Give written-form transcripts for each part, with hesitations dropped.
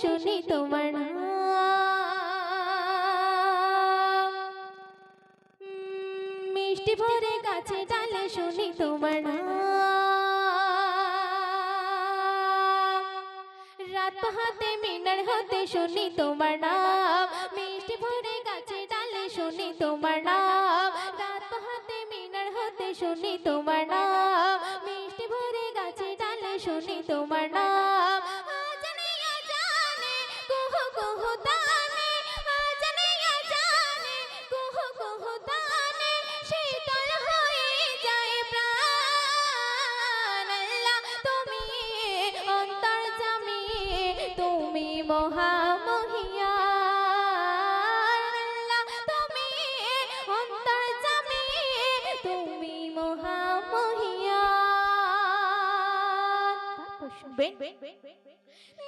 শুনি তোমার নাম। মিষ্টি ভরে গাছে ডালে শুনি তোমার নাম। রাত পাহাতে মিনার হতে শুনি তোমার নাম। মিষ্টি ভরে গাছে ডালে শুনি তোমার নাম। রাত পাহাতে মিনার হতে শুনি তোমার নাম। মিষ্টি ভরে গাছে ডালে শুনি তোমার নাম। আজানে আজানে কুহু কুহু তানে, আজানে আজানে কুহু কুহু তানে, শীতল হয়ে যায় প্রাণ। আল্লাহ তুমি অন্তর্যামী, তুমি মহামহিয়ান। আল্লাহ তুমি অন্তর্যামী, তুমি মহামহিয়ান। শুনবেন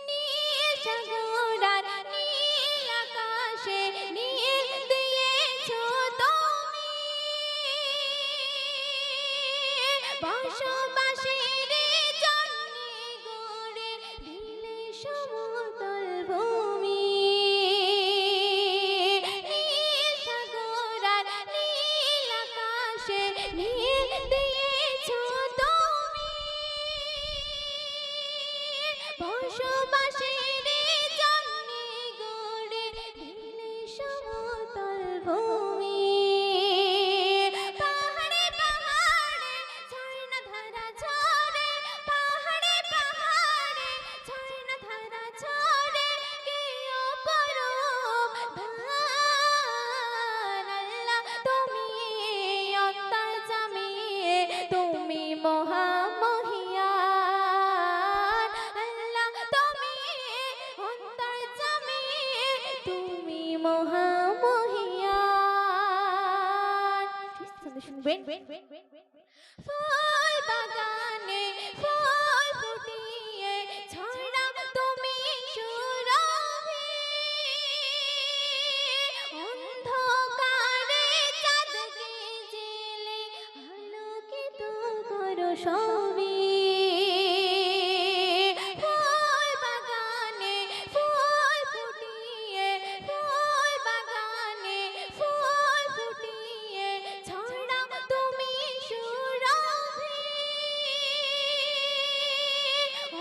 নীল সাগর আর নীল আকাশে নীল দিয়েছো তুমি, বসবাসের জন্যে গড়ে দিলে সমতল ভূমি। নীল সাগর আর নীল আকাশে নীল দিয়েছো তুমি, বসবাসের জন্যে গড়ে দিলে সমতল ভূমি। পাহাড়ে পাহাড়ে ঝর্ণা ধারা ঝরে, পাহাড়ে পাহাড়ে ঝর্ণা ধারা ঝরে, কি অপরূপ ধান। আল্লাহ তুমি অন্তর্যামী, তুমি মহামহিয়ান। আল্লাহ তুমি অন্তর্যামী, তুমি মহামহিয়ান। শুনবেন ফুল বাগানে ফুল ফুটিয়ে ছড়া তুমি সুরভি, অন্ধকারে চাঁদকে জেলে আলোকিত করো সবই। ফুল বাগানে ফুল ফুটিয়ে, ফুল বাগানে ফুল ফুটিয়ে ছড়া তুমি সুরভি,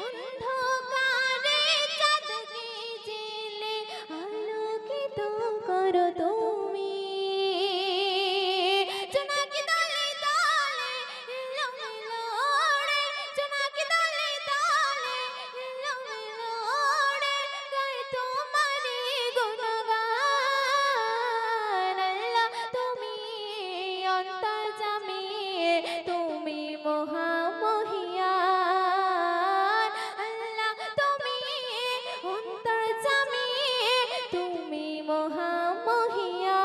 অন্ধকারে চাঁদকে জেলে আলোকিত করো তুমি। জোনাকি দলে দলে এলোমেলো ওড়ে, জোনাকি দলে দলে এলোমেলো ওড়ে, গায় তোমারই গুণগান। আল্লাহ তুমি অন্তর্যামী, তুমি মহামহিয়ান। আল্লাহ তুমি অন্তর্যামী, তুমি মহামহিয়ান।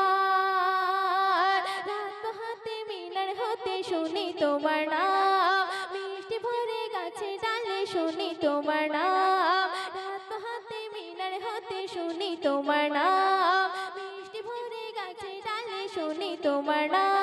রাত পাহাতে মিনার হতে শুনি তোমার নাম। মিষ্টি ভরে গাছে ডালে শুনি তোমার নাম। রাত পাহাতে মিনার হতে শুনি তোমার নাম। মিষ্টি ভরে গাছে ডালে শুনি তোমার নাম।